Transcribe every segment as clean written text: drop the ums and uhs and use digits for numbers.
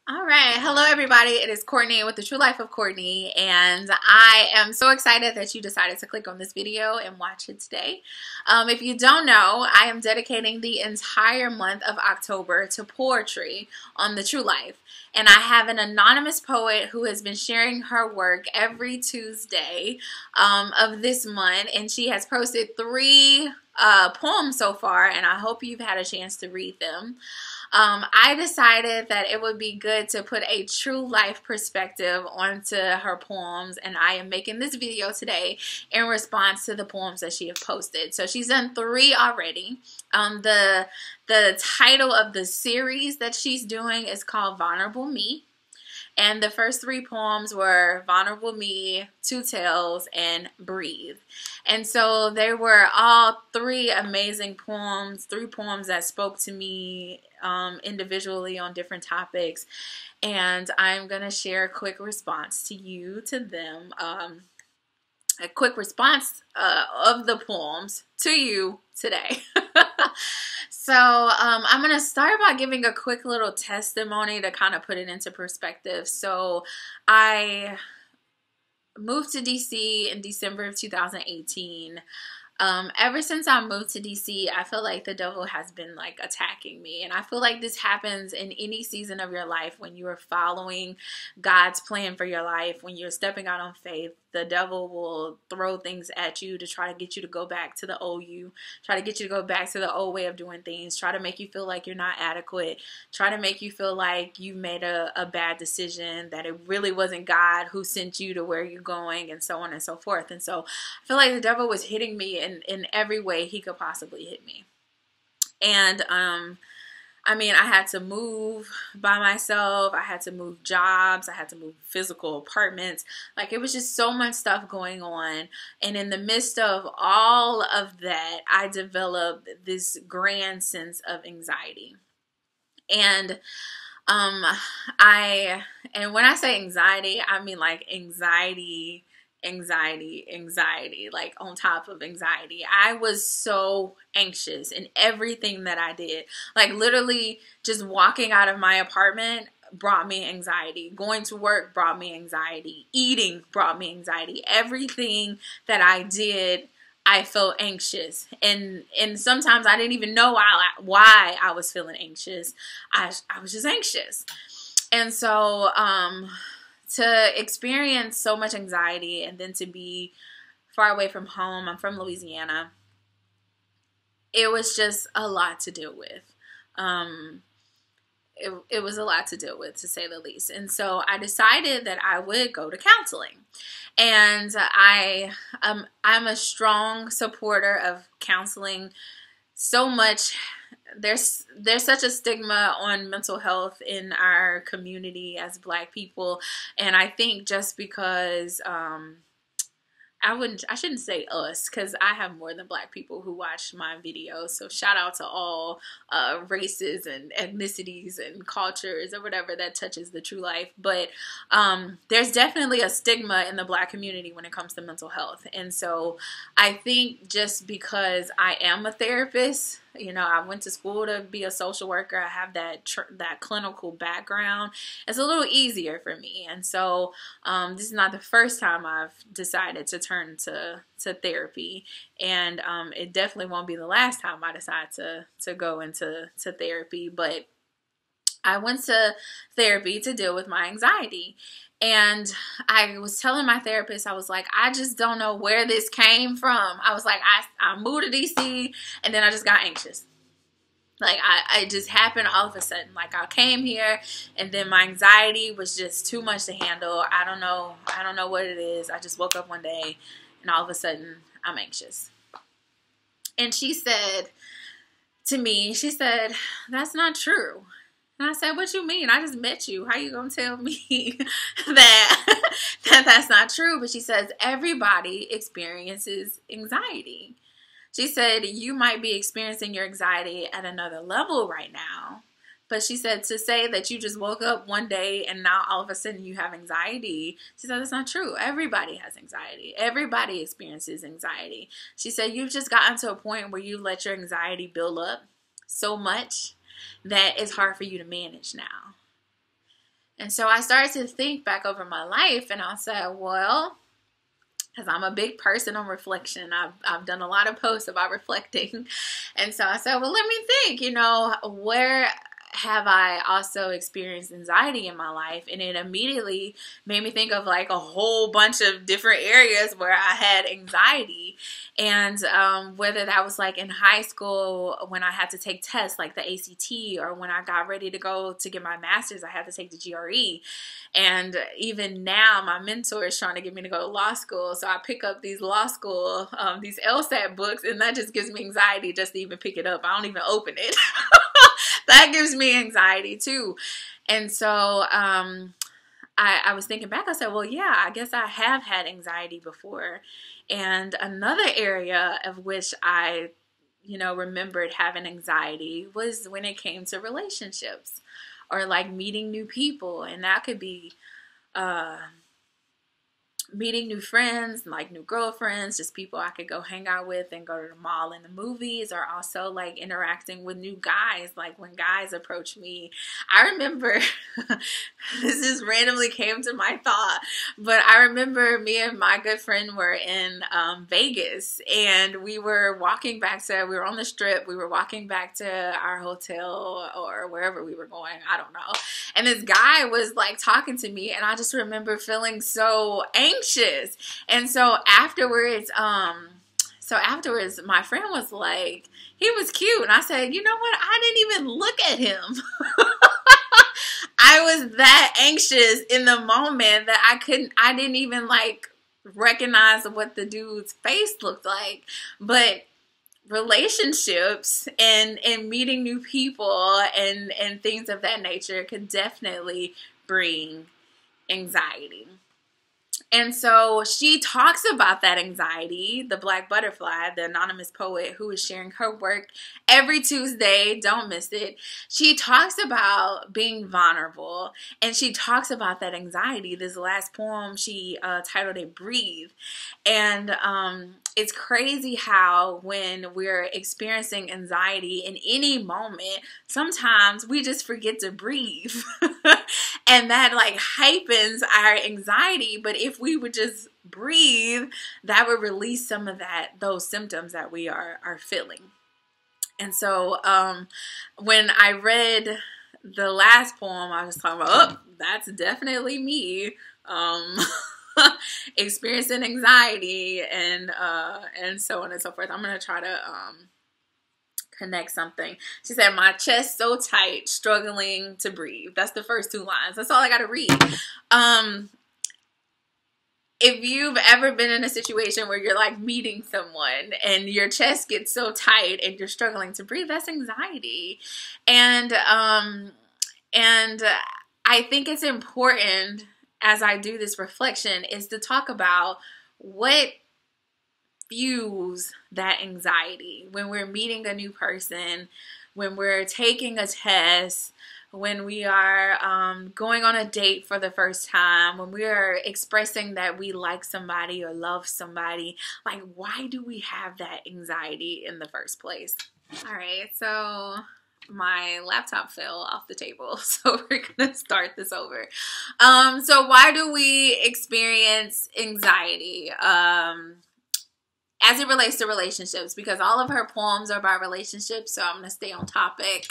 All right. Hello, everybody. It is Courtney with The True Life of Courtney, and I am so excited that you decided to click on this video and watch it today. If you don't know, I am dedicating the entire month of October to poetry on The True Life, and I have an anonymous poet who has been sharing her work every Tuesday of this month, and she has posted three poems so far, and I hope you've had a chance to read them. I decided that it would be good to put a true life perspective onto her poems, and I am making this video today in response to the poems that she has posted. So she's done three already. The title of the series that she's doing is called Vulnerable Me. And the first three poems were Vulnerable Me, Two Tales, and Breathe. And so they were all three amazing poems, three poems that spoke to me individually on different topics. And I'm going to share a quick response to them. A quick response of the poems to you today. So I'm going to start by giving a quick little testimony to kind of put it into perspective. So I moved to DC in December of 2018. Ever since I moved to DC, I feel like the devil has been like attacking me. And I feel like this happens in any season of your life when you are following God's plan for your life, when you're stepping out on faith. The devil will throw things at you to try to get you to go back to the old you, try to get you to go back to the old way of doing things, try to make you feel like you're not adequate, try to make you feel like you made a bad decision, that it really wasn't God who sent you to where you're going, and so on and so forth. And so I feel like the devil was hitting me in every way he could possibly hit me. And I mean, I had to move by myself. I had to move jobs. I had to move physical apartments. Like, it was just so much stuff going on. And in the midst of all of that, I developed this grand sense of anxiety. And when I say anxiety, I mean like anxiety, like on top of anxiety. I was so anxious in everything that I did. Like, literally just walking out of my apartment brought me anxiety. Going to work brought me anxiety. Eating brought me anxiety. Everything that I did, I felt anxious. And sometimes I didn't even know why I was feeling anxious. I was just anxious. And so to experience so much anxiety and then to be far away from home — I'm from Louisiana — it was just a lot to deal with. It was a lot to deal with, to say the least. And so I decided that I would go to counseling. And I'm a strong supporter of counseling. So much there's such a stigma on mental health in our community as Black people, and I think just because I shouldn't say us, because I have more than Black people who watch my videos. So shout out to all races and ethnicities and cultures or whatever that touches the true life. But there's definitely a stigma in the Black community when it comes to mental health. And so I think just because I am a therapist, you know, I went to school to be a social worker, I have that clinical background, it's a little easier for me. And so this is not the first time I've decided to turn to therapy, and it definitely won't be the last time I decide to go into therapy. But I went to therapy to deal with my anxiety. And I was telling my therapist, I was like, I just don't know where this came from. I was like, I moved to DC and then I just got anxious. Like, it just happened all of a sudden. Like, I came here and then my anxiety was just too much to handle. I don't know what it is. I just woke up one day and all of a sudden I'm anxious. And she said to me, she said, that's not true. And I said, what you mean? I just met you. How you gonna tell me that's not true? But she says, everybody experiences anxiety. She said, you might be experiencing your anxiety at another level right now. But she said, to say that you just woke up one day and now all of a sudden you have anxiety, she said, that's not true. Everybody has anxiety. Everybody experiences anxiety. She said, you've just gotten to a point where you let your anxiety build up so much that it's hard for you to manage now. And so I started to think back over my life, and I said, well, because I'm a big person on reflection. I've done a lot of posts about reflecting. And so I said, well, let me think, where have I also experienced anxiety in my life? And it immediately made me think of like a whole bunch of different areas where I had anxiety. And whether that was like in high school when I had to take tests like the ACT, or when I got ready to go to get my master's, I had to take the GRE. And even now, my mentor is trying to get me to go to law school. So I pick up these law school, these LSAT books, and that just gives me anxiety just to even pick it up. I don't even open it. That gives me anxiety too. And so I was thinking back, I said, well, yeah, I guess I have had anxiety before. And another area of which I, remembered having anxiety was when it came to relationships, or like meeting new people. And that could be meeting new friends, like new girlfriends, just people I could go hang out with and go to the mall and the movies, or also like interacting with new guys, like when guys approach me. I remember, this just randomly came to my thought, but I remember me and my good friend were in Vegas, and we were on the strip, we were walking back to our hotel or wherever we were going, I don't know. And this guy was like talking to me, and I just remember feeling so anxious. And so afterwards, my friend was like, he was cute. And I said, you know what? I didn't even look at him. I was that anxious in the moment that I didn't even like recognize what the dude's face looked like. But relationships and meeting new people and things of that nature could definitely bring anxiety. And so she talks about that anxiety, the Black Butterfly, the anonymous poet who is sharing her work every Tuesday. Don't miss it. She talks about being vulnerable, and she talks about that anxiety. This last poem, she titled it Breathe. And it's crazy how when we're experiencing anxiety in any moment, sometimes we just forget to breathe. And that like hypens our anxiety. But if we would just breathe, that would release some of those symptoms that we are feeling. And so when I read the last poem, I was talking about, oh, that's definitely me. Experiencing anxiety and so on and so forth. I'm going to try to connect something. She said, my chest so tight, struggling to breathe. That's the first two lines. That's all I got to read. If you've ever been in a situation where you're like meeting someone and your chest gets so tight and you're struggling to breathe, that's anxiety. And I think it's important, as I do this reflection, is to talk about what fuels that anxiety when we're meeting a new person, when we're taking a test, when we are going on a date for the first time, when we are expressing that we like somebody or love somebody. Like, why do we have that anxiety in the first place? All right, so my laptop fell off the table, so we're gonna start this over. So why do we experience anxiety as it relates to relationships? Because all of her poems are about relationships, so I'm gonna stay on topic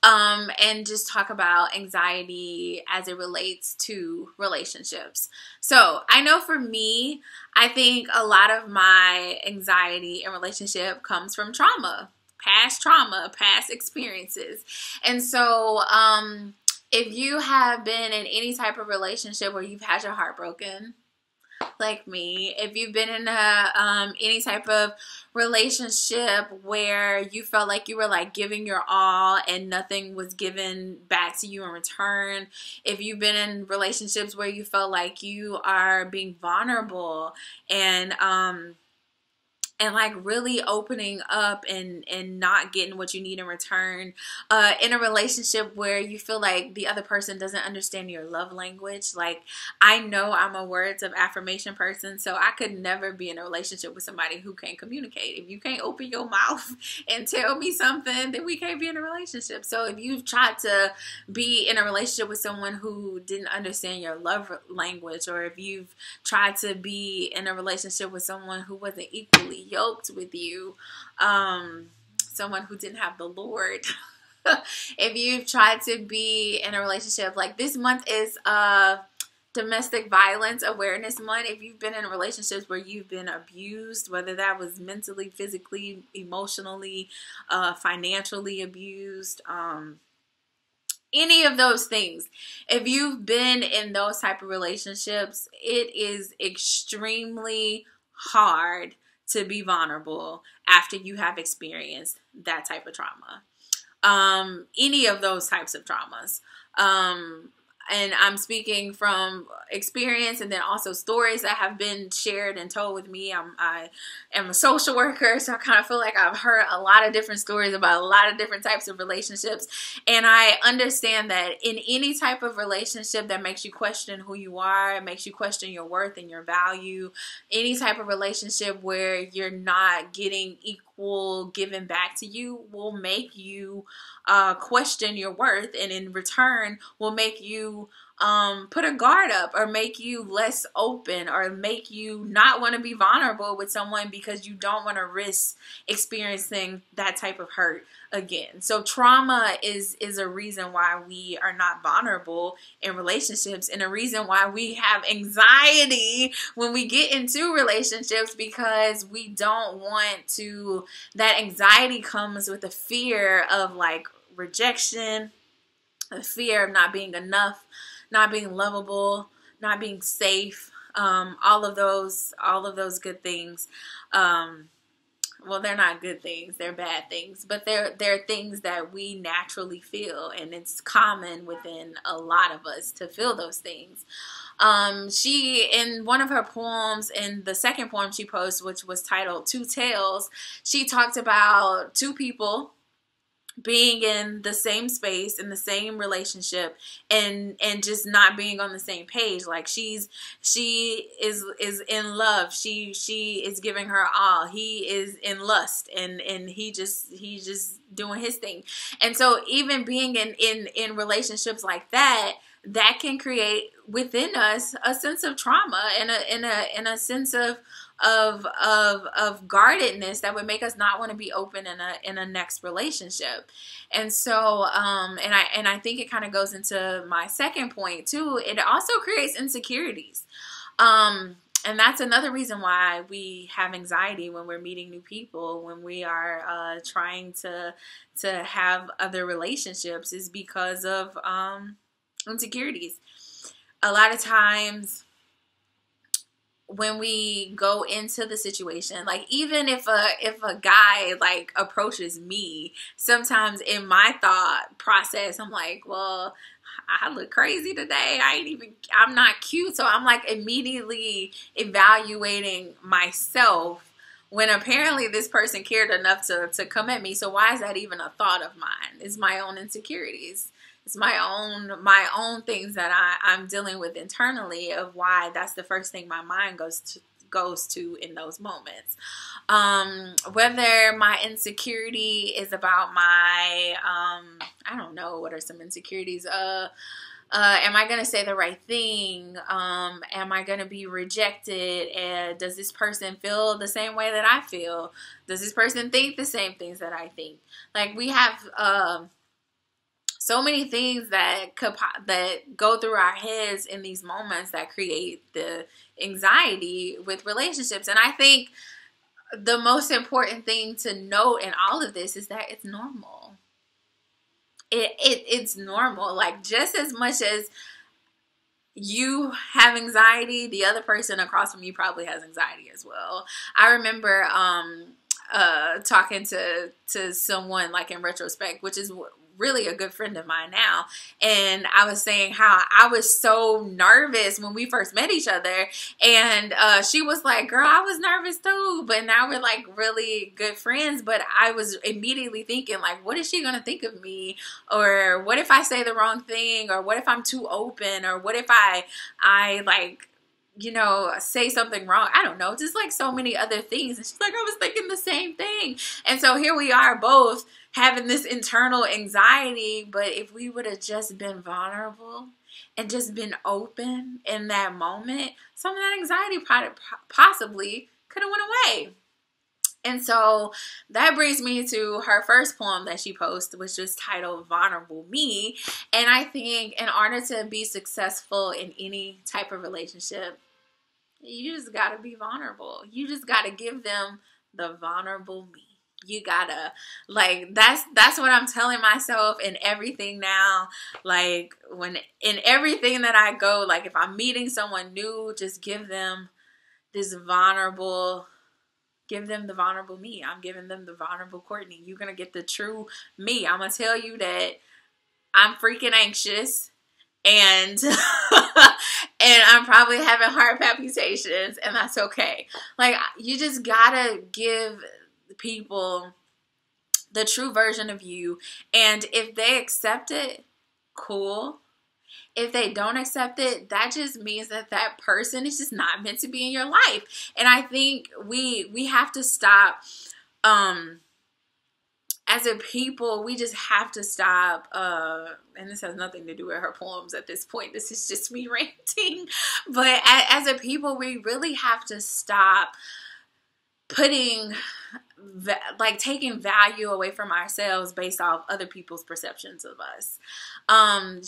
and just talk about anxiety as it relates to relationships. So I know for me, I think a lot of my anxiety in relationship comes from trauma, past experiences. And so if you have been in any type of relationship where you've had your heart broken, like me, if you've been in any type of relationship where you felt like you were like giving your all and nothing was given back to you in return, if you've been in relationships where you felt like you are being vulnerable and and like really opening up and not getting what you need in return, in a relationship where you feel like the other person doesn't understand your love language. Like, I know I'm a words of affirmation person, so I could never be in a relationship with somebody who can't communicate. If you can't open your mouth and tell me something, then we can't be in a relationship. So if you've tried to be in a relationship with someone who didn't understand your love language, or if you've tried to be in a relationship with someone who wasn't equally yoked with you, someone who didn't have the Lord, if you've tried to be in a relationship, like this month is Domestic Violence Awareness Month. If you've been in relationships where you've been abused, whether that was mentally, physically, emotionally, financially abused, any of those things, if you've been in those type of relationships, it is extremely hard to be vulnerable after you have experienced that type of trauma. Any of those types of traumas. And I'm speaking from experience, and then also stories that have been shared and told with me. I am a social worker, so I kind of feel like I've heard a lot of different stories about a lot of different types of relationships. And I understand that in any type of relationship that makes you question who you are, it makes you question your worth and your value, any type of relationship where you're not getting equal given back to you will make you question your worth, and in return will make you put a guard up, or make you less open, or make you not want to be vulnerable with someone because you don't want to risk experiencing that type of hurt again. So trauma is a reason why we are not vulnerable in relationships, and a reason why we have anxiety when we get into relationships, because we don't want to, that anxiety comes with the fear of like rejection, the fear of not being enough, not being lovable, not being safe, all of those good things. Well, they're not good things, they're bad things, but they're things that we naturally feel, and it's common within a lot of us to feel those things. She, in one of her poems, in the second poem she posted, which was titled Two Tales, she talked about two people being in the same space, in the same relationship, and just not being on the same page. Like she is in love, she is giving her all, he is in lust, and he's just doing his thing. And so even being in relationships like that can create within us a sense of trauma, and a sense of guardedness that would make us not want to be open in a next relationship. And so and I think it kind of goes into my second point too. It also creates insecurities. And that's another reason why we have anxiety when we're meeting new people, when we are trying to have other relationships, is because of insecurities. A lot of times when we go into the situation, like even if a guy like approaches me, sometimes in my thought process, I'm like, well, I look crazy today. I'm not cute. So I'm like immediately evaluating myself, when apparently this person cared enough to come at me. So why is that even a thought of mine? It's my own insecurities. It's my own things that I'm dealing with internally, of why that's the first thing my mind goes to in those moments. Whether my insecurity is about my I don't know, what are some insecurities? Am I going to say the right thing? Am I going to be rejected? And does this person feel the same way that I feel? Does this person think the same things that I think? Like, we have so many things that go through our heads in these moments that create the anxiety with relationships. And I think the most important thing to note in all of this is that it's normal. It's normal. Like, just as much as you have anxiety, the other person across from you probably has anxiety as well. I remember talking to someone, like in retrospect, which is really a good friend of mine now. And I was saying how I was so nervous when we first met each other. And she was like, girl, I was nervous too. But now we're like really good friends. But I was immediately thinking like, what is she going to think of me? Or what if I say the wrong thing? Or what if I'm too open? Or what if I like, you know, say something wrong? I don't know, just like so many other things. And she's like, I was thinking the same thing. And so here we are both having this internal anxiety. But if we would have just been vulnerable and just been open in that moment, some of that anxiety possibly could have went away. And so that brings me to her first poem that she posted, which is titled Vulnerable Me. And I think in order to be successful in any type of relationship, you just got to be vulnerable. You just got to give them the vulnerable me. You gotta, like, that's what I'm telling myself in everything now. Like, when in everything that I go, like if I'm meeting someone new, just give them this vulnerable, give them the vulnerable me. I'm giving them the vulnerable Courtney. You're going to get the true me. I'm going to tell you that I'm freaking anxious and and I'm probably having heart palpitations, and that's okay. Like, you just got to give people the true version of you. And if they accept it, cool. If they don't accept it, that just means that that person is just not meant to be in your life. And I think we have to stop, as a people, we just have to stop, and this has nothing to do with her poems at this point. This is just me ranting. But as a people, we really have to stop putting, like, taking value away from ourselves based off other people's perceptions of us.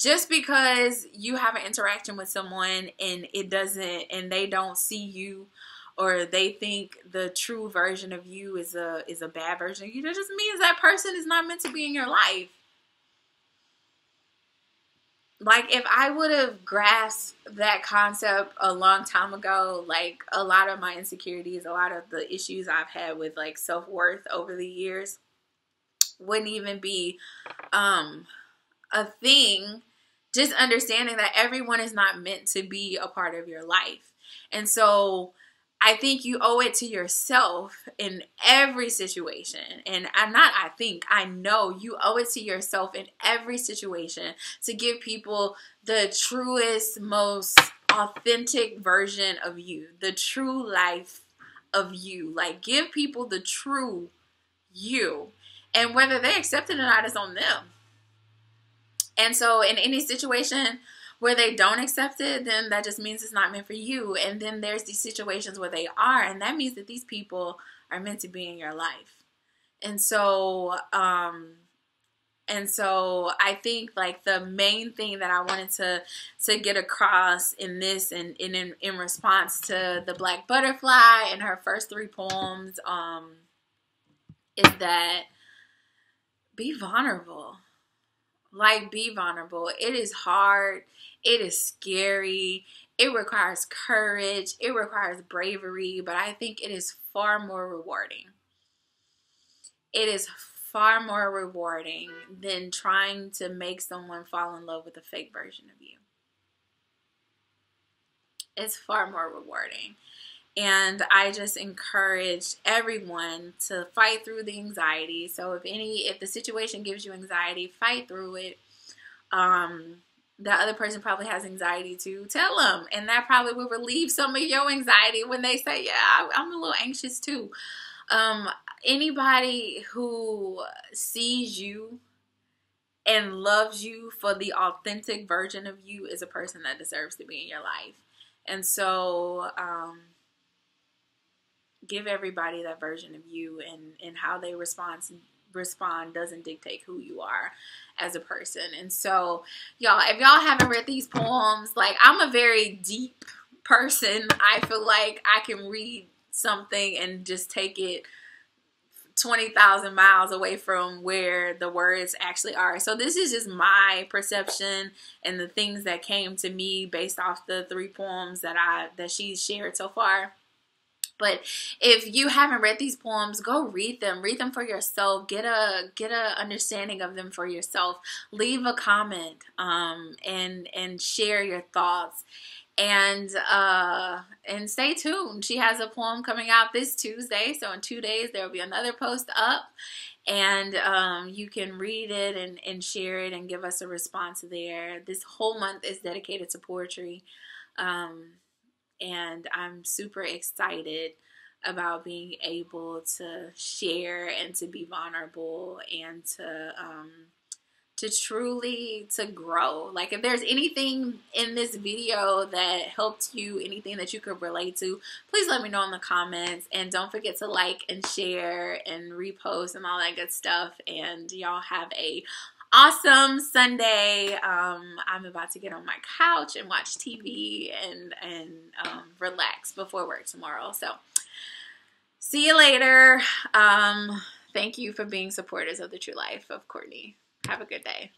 Just because you have an interaction with someone and and they don't see you, or they think the true version of you is a bad version of you, that just means that person is not meant to be in your life. Like, if I would have grasped that concept a long time ago, like, a lot of my insecurities, a lot of the issues I've had with, like, self-worth over the years wouldn't even be a thing. Just understanding that everyone is not meant to be a part of your life. And so I think you owe it to yourself in every situation. And I know you owe it to yourself in every situation to give people the truest, most authentic version of you, the true life of you. Like, give people the true you. And whether they accept it or not is on them. And so in any situation where they don't accept it, then that just means it's not meant for you. And then there's these situations where they are, and that means that these people are meant to be in your life. And so I think, like, the main thing that I wanted to get across in this, and in response to the Black Butterfly and her first 3 poems, is that be vulnerable. Like, be vulnerable. It is hard. It is scary. It requires courage. It requires bravery. But I think it is far more rewarding. It is far more rewarding than trying to make someone fall in love with a fake version of you. It's far more rewarding. And I just encourage everyone to fight through the anxiety. So if the situation gives you anxiety, fight through it. The other person probably has anxiety too. Tell them. And that probably will relieve some of your anxiety when they say, yeah, I'm a little anxious too. Anybody who sees you and loves you for the authentic version of you is a person that deserves to be in your life. And so, give everybody that version of you, and how they respond doesn't dictate who you are as a person. And so, y'all, if y'all haven't read these poems, like, I'm a very deep person. I feel like I can read something and just take it 20,000 miles away from where the words actually are. So this is just my perception and the things that came to me based off the 3 poems that she's shared so far. But if you haven't read these poems, go read them. Read them for yourself. Get a understanding of them for yourself. Leave a comment and share your thoughts. And stay tuned. She has a poem coming out this Tuesday. So in 2 days there will be another post up. And you can read it and share it and give us a response there. This whole month is dedicated to poetry. And I'm super excited about being able to share and to be vulnerable and to truly to grow. Like, if there's anything in this video that helped you, anything that you could relate to, please let me know in the comments. And don't forget to like and share and repost and all that good stuff. And y'all have a awesome Sunday. I'm about to get on my couch and watch TV and relax before work tomorrow. So see you later. Thank you for being supporters of The True Life of Courtney. Have a good day.